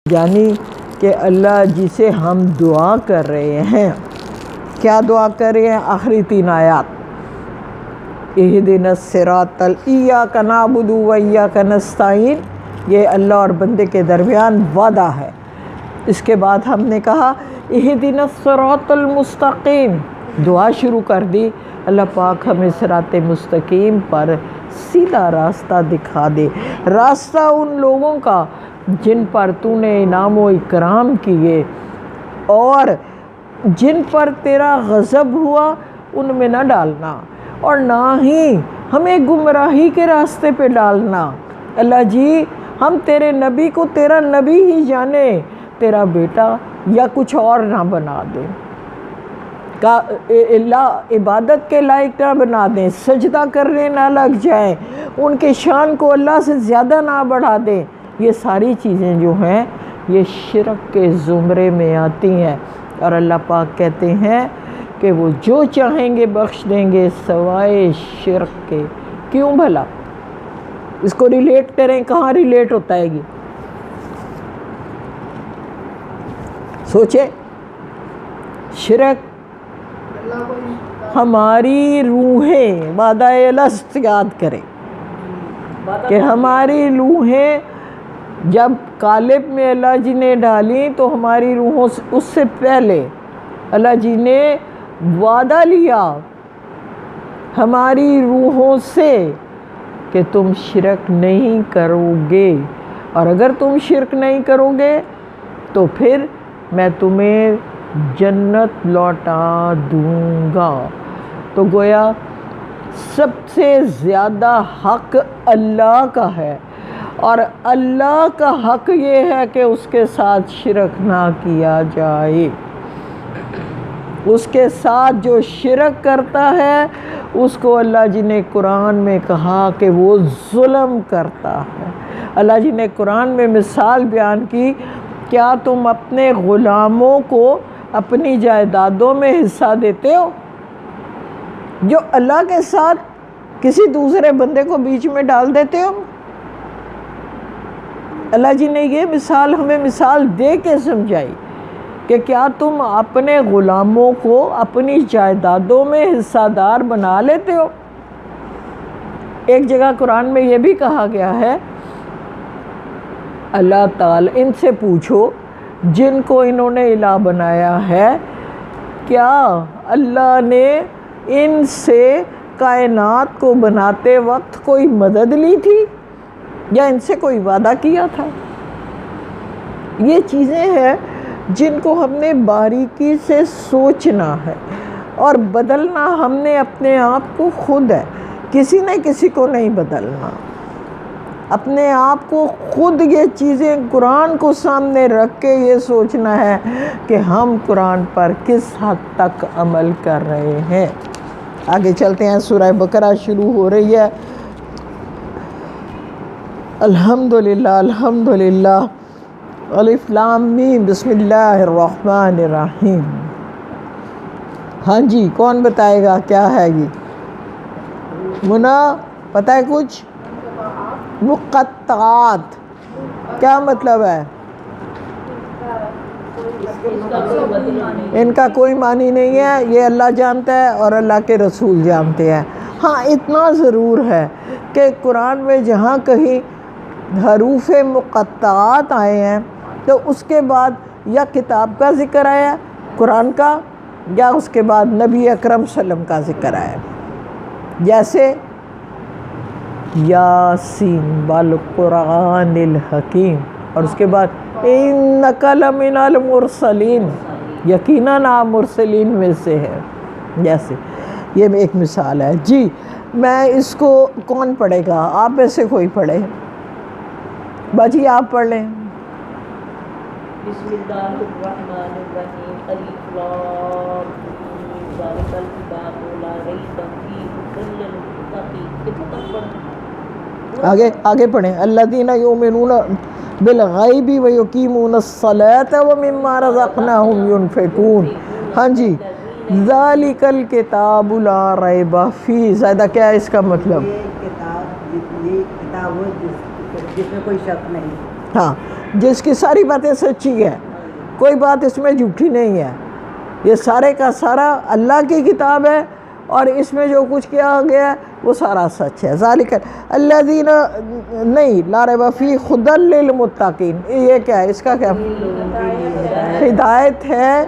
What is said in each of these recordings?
یعنی کہ اللہ جسے ہم دعا کر رہے ہیں، کیا دعا کر رہے ہیں؟ آخری 3 آیات، اہدنا الصراط ایاک نعبد و ایاک نستعین، یہ اللہ اور بندے کے درمیان وعدہ ہے۔ اس کے بعد ہم نے کہا اہدنا الصراط المستقیم، دعا شروع کر دی، اللہ پاک ہمیں صراط مستقیم پر سیدھا راستہ دکھا دے، راستہ ان لوگوں کا جن پر تو نے انعام و اکرام کیے اور جن پر تیرا غضب ہوا ان میں نہ ڈالنا، اور نہ ہی ہمیں گمراہی کے راستے پہ ڈالنا۔ اللہ جی ہم تیرے نبی کو تیرا نبی ہی جانے، تیرا بیٹا یا کچھ اور نہ بنا دیں، اللہ عبادت کے لائق نہ بنا دیں، سجدہ کرنے نہ لگ جائیں، ان کے شان کو اللہ سے زیادہ نہ بڑھا دیں۔ یہ ساری چیزیں جو ہیں یہ شرک کے زمرے میں آتی ہیں، اور اللہ پاک کہتے ہیں کہ وہ جو چاہیں گے بخش دیں گے سوائے شرک کے۔ کیوں بھلا؟ اس کو ریلیٹ کریں، کہاں ریلیٹ ہوتا ہے؟ سوچے، شرک ہماری روحیں، وعدہ الست یاد کریں کہ ہماری روحیں جب قالب میں اللہ جی نے ڈالی تو ہماری روحوں سے اس سے پہلے اللہ جی نے وعدہ لیا ہماری روحوں سے کہ تم شرک نہیں کرو گے، اور اگر تم شرک نہیں کرو گے تو پھر میں تمہیں جنت لوٹا دوں گا۔ تو گویا سب سے زیادہ حق اللہ کا ہے، اور اللہ کا حق یہ ہے کہ اس کے ساتھ شرک نہ کیا جائے۔ اس کے ساتھ جو شرک کرتا ہے اس کو اللہ جی نے قرآن میں کہا کہ وہ ظلم کرتا ہے۔ اللہ جی نے قرآن میں مثال بیان کی، کیا تم اپنے غلاموں کو اپنی جائیدادوں میں حصہ دیتے ہو؟ جو اللہ کے ساتھ کسی دوسرے بندے کو بیچ میں ڈال دیتے ہو۔ اللہ جی نے یہ مثال ہمیں مثال دے کے سمجھائی کہ کیا تم اپنے غلاموں کو اپنی جائیدادوں میں حصہ دار بنا لیتے ہو؟ ایک جگہ قرآن میں یہ بھی کہا گیا ہے، اللہ تعالی ان سے پوچھو جن کو انہوں نے الہ بنایا ہے، کیا اللہ نے ان سے کائنات کو بناتے وقت کوئی مدد لی تھی یا ان سے کوئی وعدہ کیا تھا؟ یہ چیزیں ہیں جن کو ہم نے باریکی سے سوچنا ہے، اور بدلنا ہم نے اپنے آپ کو خود ہے، کسی نے کسی کو نہیں بدلنا۔ اپنے آپ کو خود یہ چیزیں قرآن کو سامنے رکھ کے یہ سوچنا ہے کہ ہم قرآن پر کس حد تک عمل کر رہے ہیں۔ آگے چلتے ہیں، سورہ بقرہ شروع ہو رہی ہے۔ الحمدللہ الحمدللہ، الف لام میم، بسم اللہ الرحمن الرحیم۔ ہاں جی، کون بتائے گا کیا ہے یہ؟ منا پتہ ہے کچھ؟ مقطعات کیا مطلب ہے؟ ان کا کوئی معنی نہیں ہے، یہ اللہ جانتا ہے اور اللہ کے رسول جانتے ہیں۔ ہاں اتنا ضرور ہے کہ قرآن میں جہاں کہیں حروف مقطعات آئے ہیں تو اس کے بعد یا کتاب کا ذکر آیا ہے قرآن کا، یا اس کے بعد نبی اکرم صلی اللہ علیہ وسلم کا ذکر آیا ہے، جیسے یاسین والقرآن الحکیم، اور اس کے بعد انک لمن المرسلین، یقیناً آپ مرسلین میں سے ہے۔ جیسے یہ ایک مثال ہے جی۔ میں اس کو کون پڑھے گا؟ آپ میں سے کوئی پڑھے؟ باجی آپ پڑھ لیں۔ بسم اللہ الرحمن الرحیم، الف لام میم، ذالک الکتاب لا ریب فیہ ھدی للمتقین۔ کتنے تک پڑھیں؟ آگے پڑھیں۔ الذین یؤمنون بالغیب ویقیمون الصلاۃ ومما رزقناہم ینفقون۔ ہاں جی، ذالک الکتاب لا ریب فیہ، زیادہ کیا ہے اس کا مطلب؟ یہ کتاب وہ جس میں کوئی شک نہیں۔ ہاں جس کی ساری باتیں سچی ہیں، کوئی بات اس میں جھوٹی نہیں ہے، یہ سارے کا سارا اللہ کی کتاب ہے اور اس میں جو کچھ کیا گیا ہے وہ سارا سچ ہے۔ ذالک الذین نہیں لا ریب فیہ ھدی للمتقین، یہ کیا ہے، اس کا کیا ہدایت ہے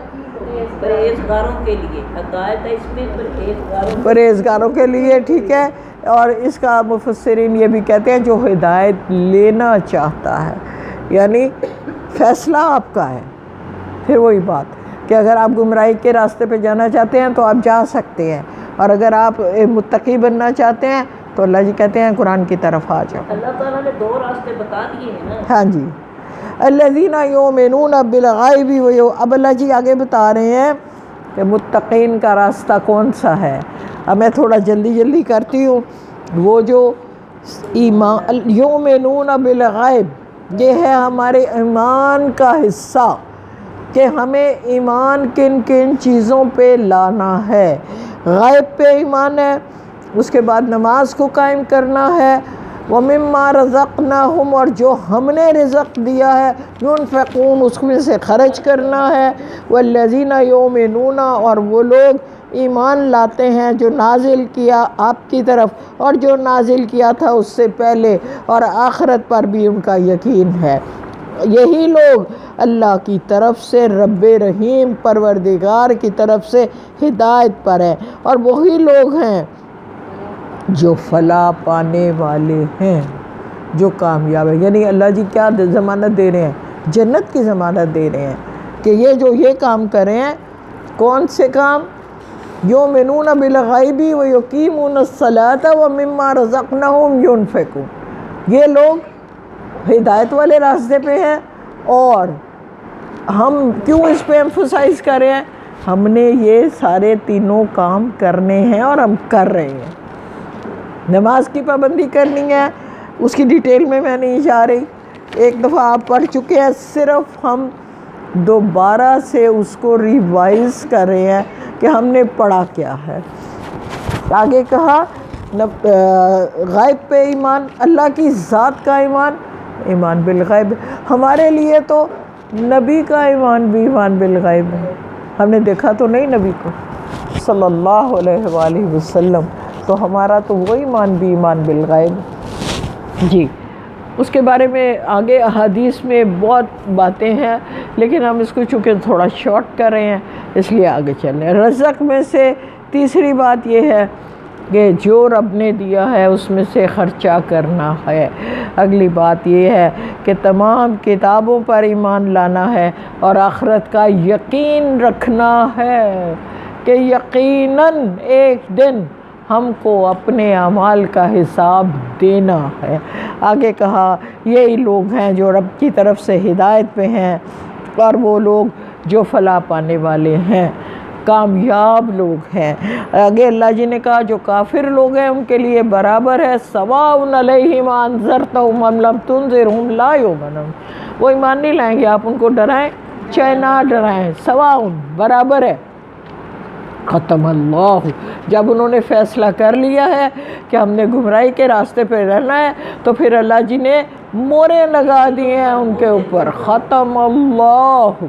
پرہیزگاروں کے لیے، ہدایت ہے اس میں پرہیزگاروں کے لیے، ٹھیک ہے۔ اور اس کا مفسرین یہ بھی کہتے ہیں جو ہدایت لینا چاہتا ہے، یعنی فیصلہ آپ کا ہے۔ پھر وہی بات کہ اگر آپ گمراہی کے راستے پہ جانا چاہتے ہیں تو آپ جا سکتے ہیں، اور اگر آپ متقی بننا چاہتے ہیں تو اللہ جی کہتے ہیں قرآن کی طرف آ جاؤ۔ اللہ تعالیٰ نے دو راستے بتا دیے ہیں نا۔ ہاں جی، الذین یؤمنون بالغیب اب اللہ جی آگے بتا رہے ہیں کہ متقین کا راستہ کون سا ہے۔ اب میں تھوڑا جلدی کرتی ہوں۔ وہ جو ایمان یؤمنون بالغیب، یہ ہے ہمارے ایمان کا حصہ کہ ہمیں ایمان کن کن چیزوں پہ لانا ہے۔ غیب پہ ایمان ہے، اس کے بعد نماز کو قائم کرنا ہے، وَمِمَّا رَزَقْنَاهُمْ اور جو ہم نے رزق دیا ہے، يُنْفِقُونَ اس میں سے خرچ کرنا ہے، وَالَّذِينَ يُؤْمِنُونَ اور وہ لوگ ایمان لاتے ہیں جو نازل کیا آپ کی طرف اور جو نازل کیا تھا اس سے پہلے، اور آخرت پر بھی ان کا یقین ہے۔ یہی لوگ اللہ کی طرف سے رب رحیم پروردگار کی طرف سے ہدایت پر ہیں، اور وہی لوگ ہیں جو فلاح پانے والے ہیں، جو کامیاب ہیں۔ یعنی اللہ جی کیا ضمانت دے رہے ہیں؟ جنت کی ضمانت دے رہے ہیں کہ یہ جو یہ کام کریں ہیں، کون سے کام؟ یؤمنون بالغیب ویقیمون الصلاۃ ومما رزقناہم ینفقون، یہ لوگ ہدایت والے راستے پہ ہیں۔ اور ہم کیوں اس پہ ایمفسائز کر رہے ہیں؟ ہم نے یہ سارے تینوں کام کرنے ہیں اور ہم کر رہے ہیں۔ نماز کی پابندی کرنی ہے، اس کی ڈیٹیل میں نہیں جا رہی، ایک دفعہ آپ پڑھ چکے ہیں، صرف ہم دوبارہ سے اس کو ریوائز کر رہے ہیں کہ ہم نے پڑھا کیا ہے۔ آگے کہا غیب پہ ایمان، اللہ کی ذات کا ایمان بالغیب۔ ہمارے لیے تو نبی کا ایمان بھی ایمان بالغیب ہے، ہم نے دیکھا تو نہیں نبی کو صلی اللہ علیہ وآلہ وسلم، تو ہمارا تو وہ ایمان بھی ایمان بالغیب۔ جی اس کے بارے میں آگے احادیث میں بہت باتیں ہیں، لیکن ہم اس کو چونکہ تھوڑا شارٹ کر رہے ہیں اس لیے آگے چل رہے ہیں۔ رزق میں سے تیسری بات یہ ہے کہ جو رب نے دیا ہے اس میں سے خرچہ کرنا ہے۔ اگلی بات یہ ہے کہ تمام کتابوں پر ایمان لانا ہے اور آخرت کا یقین رکھنا ہے کہ یقیناً ایک دن ہم کو اپنے اعمال کا حساب دینا ہے۔ آگے کہا یہی لوگ ہیں جو رب کی طرف سے ہدایت پہ ہیں، اور وہ لوگ جو فلاح پانے والے ہیں، کامیاب لوگ ہیں۔ آگے اللہ جی نے کہا جو کافر لوگ ہیں ان کے لیے برابر ہے، سواء علیہم انذرتہم ام لم تنذرہم لا یؤمنون، وہ ایمان نہیں لائیں گے، آپ ان کو ڈرائیں چاہے نہ ڈرائیں، سواء برابر ہے۔ ختم اللہ، جب انہوں نے فیصلہ کر لیا ہے کہ ہم نے گمراہی کے راستے پہ رہنا ہے تو پھر اللہ جی نے مورے لگا دیے ہیں ان کے اوپر۔ ختم اللہ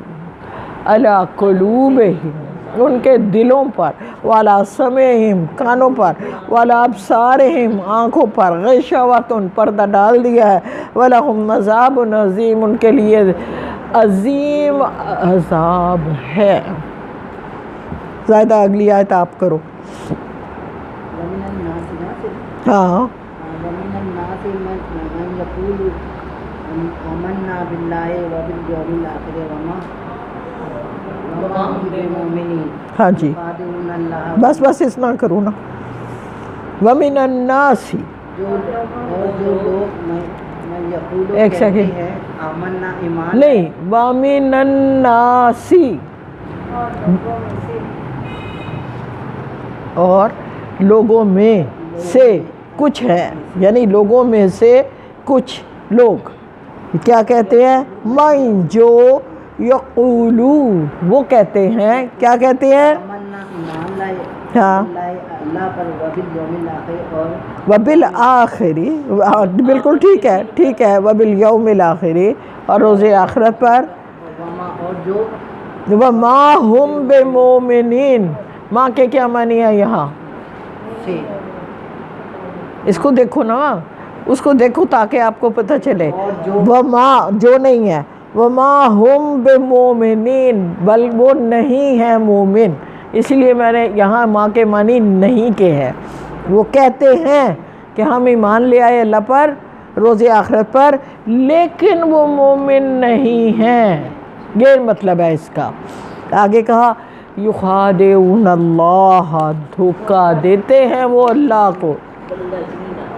علی قلوبہم، ان کے دلوں پر، وعلی سمعہم کانوں پر، وعلی ابصارہم آنکھوں پر، غشاوۃ پردہ ڈال دیا ہے، وَلَهُمْ عَذَابٌ عَظِيمٌ ان کے لیے عظیم عذاب ہے۔ زائدہ اگلی آیت آپ کرو۔ ہاں وَمِنَ النَّاسِ مَن يَقُولُ آمَنَّا بِاللَّهِ وَبِالْيَوْمِ الْآخِرِ وَمَا هُم بِمُؤْمِنِينَ۔ ہاں جی يُخَادِعُونَ اللَّهَ بس اتنا کرو نا۔ وَمِنَ النَّاسِ جو لوگ من یقولو ایک کہتے سیکنڈ ہیں آمنا ایمان نہیں، وَمِنَ النَّاسِ اور لوگوں میں سے کچھ ہیں، یعنی لوگوں میں سے کچھ لوگ کیا کہتے ہیں؟ مَن جو یقولو وہ کہتے ہیں، کیا کہتے ہیں؟ آمنا ایمان لائے ہاں اللہ پر وبالیوم الآخر اور وبالآخری، بالکل ٹھیک ہے، وبالیوم الآخری اور روز آخرت پر، وما اور جو وما ہم بمومنین، ماں کے کیا معنی ہے یہاں؟ سے اس کو دیکھو نا، اس کو دیکھو تاکہ آپ کو پتہ چلے، اور جو وما جو نہیں ہے، وما ہم بمومنین، بل وہ نہیں ہے مومن، اس لیے میں نے یہاں ماں کے معنی نہیں کے ہے۔ وہ کہتے ہیں کہ ہم ایمان لے آئے اللہ پر، روز آخرت پر، لیکن وہ مومن نہیں ہیں، یہ مطلب ہے اس کا۔ آگے کہا یخادعون اللہ، دھوکہ دیتے ہیں وہ اللہ کو،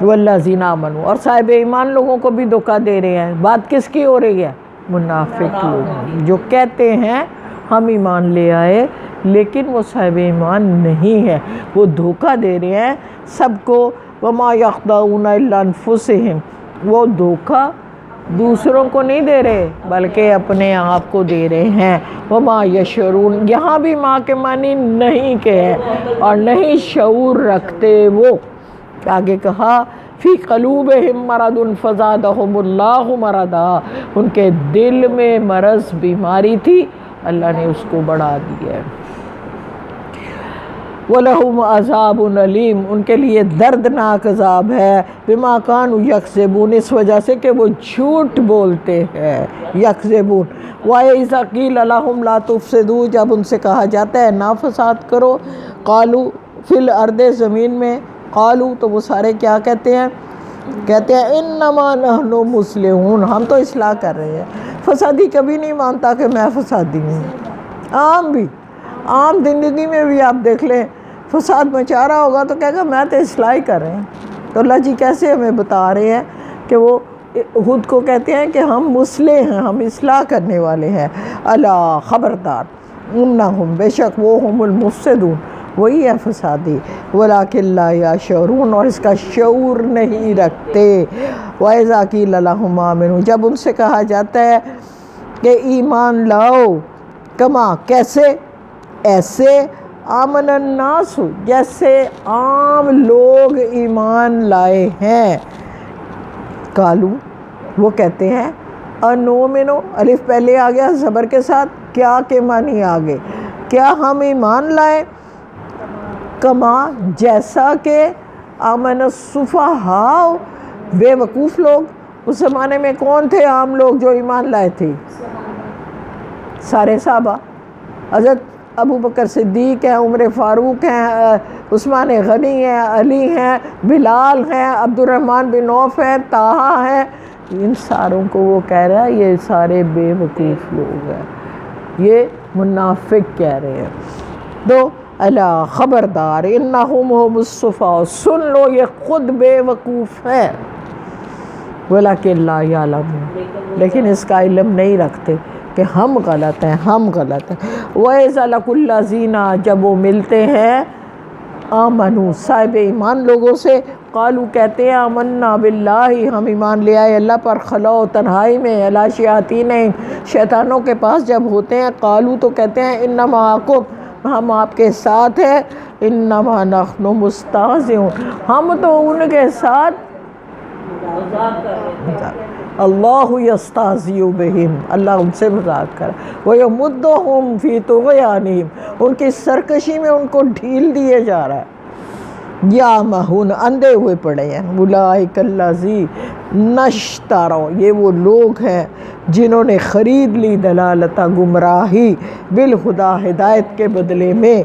والذین آمنوا، اور صاحب ایمان لوگوں کو بھی دھوکہ دے رہے ہیں۔ بات کس کی ہو رہی ہے؟ منافق لوگ جو کہتے ہیں ہم ایمان لے آئے لیکن وہ صاحب ایمان نہیں ہے، وہ دھوکہ دے رہے ہیں سب کو۔ وما یخدعون الا انفسہم، وہ دھوکہ دوسروں کو نہیں دے رہے بلکہ اپنے آپ کو دے رہے ہیں۔ وما یشعرون، یہاں بھی ماں کے معنی نہیں کے ہیں اور نہیں شعور رکھتے وہ۔ آگے کہا فی قلوبہم مرض فزادہم اللہ مرضا، ان کے دل میں مرض بیماری تھی، اللہ نے اس کو بڑھا دیا ہے۔ وَلَهُمْ عَذَابٌ عَلِيمٌ، ان کے لیے دردناک عذاب ہے، بما كانوا يكذبون، اس وجہ سے کہ وہ جھوٹ بولتے ہیں، یکذبون۔ وَإِذَا قِیلَ لَهُمْ لَا تُفْسِدُوا، جب ان سے کہا جاتا ہے نہ فساد کرو، قالوا فی الارض، زمین میں، قالوا تو وہ سارے کیا کہتے ہیں انما نحن مصلحون، ہم تو اصلاح کر رہے ہیں۔ فسادی کبھی نہیں مانتا کہ میں فسادی ہوں، عام زندگی میں بھی آپ دیکھ لیں، فساد مچا رہا ہوگا تو کہے گا میں تو اصلاح ہی کر رہے ہیں۔ تو اللہ جی کیسے ہمیں بتا رہے ہیں کہ وہ خود کو کہتے ہیں کہ ہم مصلح ہیں، ہم اصلاح کرنے والے ہیں۔ الا خبردار، انہم بے شک وہ ہم المفسدون، وہی ہے فسادی، ولیکن لا یشعرون، اور اس کا شعور نہیں رکھتے۔ وَإِذَا قِیلَ لَهُمْ آمِنُوا، جب ان سے کہا جاتا ہے کہ ایمان لاؤ، کما کیسے، ایسے، آمن الناس، جیسے عام لوگ ایمان لائے ہیں، قالوا وہ کہتے ہیں، انؤمنو، الف پہلے آ گیا زبر کے ساتھ، کیا کے معنی آگے، کیا ہم ایمان لائے، کما جیسا کہ آمن السفہاء، بے وقوف لوگ۔ اس زمانے میں کون تھے عام لوگ جو ایمان لائے تھے؟ سارے صحابہ، حضرت ابو بکر صدیق ہیں، عمر فاروق ہیں، عثمان غنی ہیں، علی ہیں، بلال ہیں، عبد الرحمن بن عوف ہیں، طٰہٰ ہیں، ان ساروں کو وہ کہہ رہا ہے یہ سارے بے وقوف لوگ ہیں، یہ منافق کہہ رہے ہیں۔ تو الا خبردار، انہم هم الصفاء، سن لو یہ خود بے وقوف ہیں، ولیکن لا یعلمون، لیکن اس کا علم نہیں رکھتے کہ ہم غلط ہیں، ہم غلط ہیں۔ وَإِذَا لَقُوا الَّذِينَ، جب وہ ملتے ہیں آمنوا، صاحب ایمان لوگوں سے، قالوا کہتے ہیں آمنا باللہ، ہم ایمان لے آئے اللہ پر، خلو تنہائی میں، علی شیاطینہم، شیطانوں کے پاس جب ہوتے ہیں، قالوا تو کہتے ہیں انما معکم، ہم آپ کے ساتھ ہیں، انما نحن مستہزئون، ہم تو ان کے ساتھ اللہ یستہزئ بہم، اللہ ان سے مذاق کر، ویمدہم فی طغیانہم، ان کی سرکشی میں ان کو ڈھیل دیے جا رہا ہے۔ یعمہون، اندھے ہوئے پڑے ہیں، اولئک الذین اشتروا، یہ وہ لوگ ہیں جنہوں نے خرید لی دلالت، گمراہی، بالہدیٰ، ہدایت کے بدلے میں،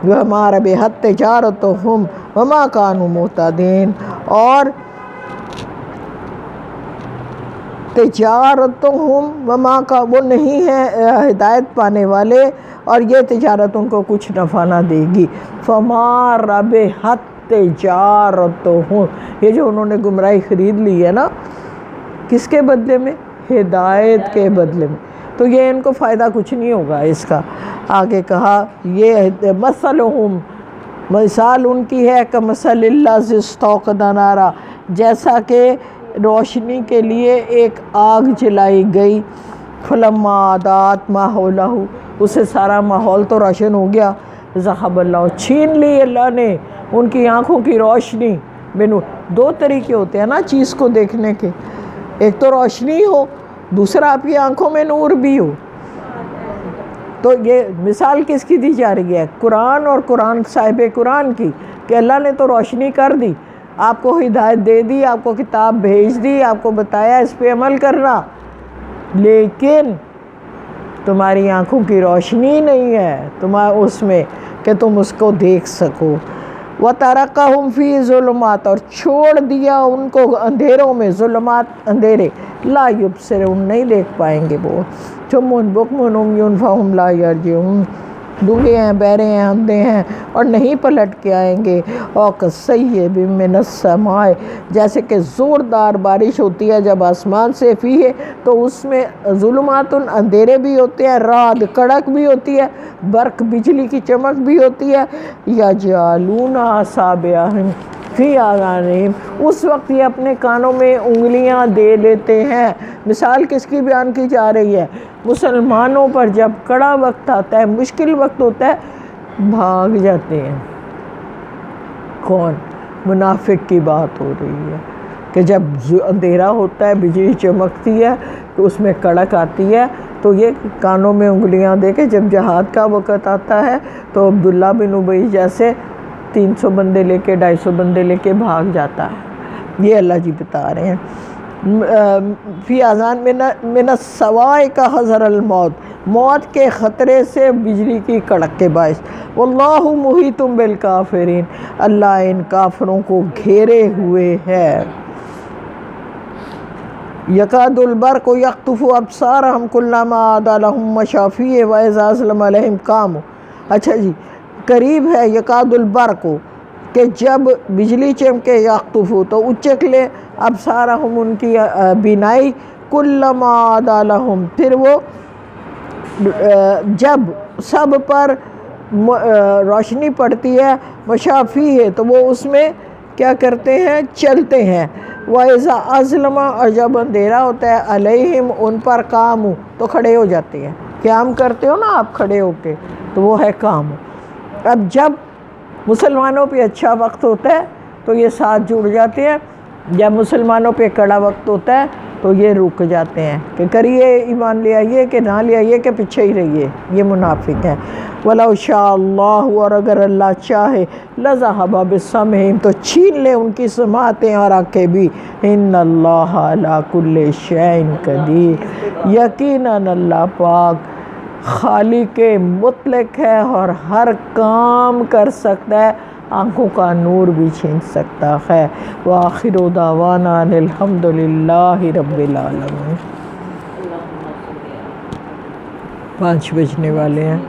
وما ربحت تجارتہم وما کانوا مہتدین، اور تجارتہم وما کا، وہ نہیں ہے ہدایت پانے والے، اور یہ تجارت ان کو کچھ نفع نہ دے گی۔ فما ربحت تجارتہم، یہ جو انہوں نے گمراہی خرید لی ہے نا، کس کے بدلے میں؟ ہدایت کے بدلے میں، تو یہ ان کو فائدہ کچھ نہیں ہوگا اس کا۔ آگے کہا یہ مثلہم، مثال ان کی ہے کمثل الذی استوقد نارا، جیسا کہ روشنی کے لیے ایک آگ جلائی گئی، فلما اضاءت ما حولہ، اسے سارا ماحول تو روشن ہو گیا، ذہب اللہ، چھین لی اللہ نے ان کی آنکھوں کی روشنی بے نور. دو طریقے ہوتے ہیں نا چیز کو دیکھنے کے، ایک تو روشنی ہو، دوسرا آپ کی آنکھوں میں نور بھی ہو. تو یہ مثال کس کی دی جا رہی ہے؟ قرآن اور قرآن صاحب قرآن کی، کہ اللہ نے تو روشنی کر دی، آپ کو ہدایت دے دی، آپ کو کتاب بھیج دی، آپ کو بتایا اس پہ عمل کرنا، لیکن تمہاری آنکھوں کی روشنی نہیں ہے اس میں کہ تم اس کو دیکھ سکو. وَتَرَكَهُمْ فِي ظُلُمَاتٍ، اور چھوڑ دیا ان کو اندھیروں میں، ظلمات اندھیرے، لا یبصرون نہیں دیکھ پائیں گے وہ. صُمٌّ بُکْمٌ عُمْیٌ فَهُمْ لَا یَرْجِعُونَ، گونگے ہیں، بہرے ہیں، اندھے ہیں اور نہیں پلٹ کے آئیں گے. اور کَصَیِّبٍ مِّنَ السَّمَاءِ، جیسے کہ زوردار بارش ہوتی ہے جب آسمان سے، فیہ تو اس میں ظلمات اندھیرے بھی ہوتے ہیں، رعد کڑک بھی ہوتی ہے، برق بجلی کی چمک بھی ہوتی ہے. یجعلون اصابعہم فی آذانہم، اس وقت یہ اپنے کانوں میں انگلیاں دے لیتے ہیں. مثال کس کی بیان کی جا رہی ہے؟ مسلمانوں پر جب کڑا وقت آتا ہے، مشکل وقت ہوتا ہے، بھاگ جاتے ہیں. کون؟ منافق کی بات ہو رہی ہے کہ جب اندھیرا ہوتا ہے، بجلی چمکتی ہے تو اس میں کڑک آتی ہے، تو یہ کانوں میں انگلیاں دے کے جب جہاد کا وقت آتا ہے تو عبداللہ بن ابی جیسے 300 بندے لے کے 250 بندے لے کے بھاگ جاتا ہے. یہ اللہ جی بتا رہے ہیں. فی آذان من الصواعق حذر الموت، موت کے خطرے سے بجلی کی کڑک کے باعث. واللہ محیط بالکافرین، اللہ ان کافروں کو گھیرے ہوئے ہے. یکاد البرق یخطف ابصارہم کلما عاد لہم مشوا فیہ واذا اظلم علیہم قاموا. اچھا جی، قریب ہے یکاد البرق کہ جب بجلی چمکے، یخطف تو اچک لے، ابصارہم ان کی بینائی، کلما عاد لہم پھر وہ جب سب پر روشنی پڑتی ہے، مشوا فیہ تو وہ اس میں کیا کرتے ہیں؟ چلتے ہیں. وَإِذَا أَظْلَمَ، اور جب اندھیرا ہوتا ہے، علیہم ان پر، قاموا تو کھڑے ہو جاتے ہیں. قیام کرتے ہو نا آپ کھڑے ہو کے، تو وہ ہے قام. اب جب مسلمانوں پہ اچھا وقت ہوتا ہے تو یہ ساتھ جڑ جاتے ہیں، جب مسلمانوں پہ کڑا وقت ہوتا ہے تو یہ رک جاتے ہیں کہ کریے، ایمان لے آئیے کہ نہ لے آئیے کہ پیچھے ہی رہیے. یہ منافق ہیں. وَلَوْ شَاءَ اللَّهُ، اور اگر اللہ چاہے، لَذَهَبَ بِسَمْعِهِمْ تو چھین لے ان کی سماعتیں اور آنکھیں بھی. إِنَّ اللَّهَ عَلَىٰ كُلِّ شَيْءٍ قَدِيرٌ، یقیناً اللہ پاک خالق مطلق ہے اور ہر کام کر سکتا ہے، آنکھوں کا نور بھی چھین سکتا ہے. وآخر دعوانا ان الحمد للہ رب العالمین. 5 بجنے والے ہیں.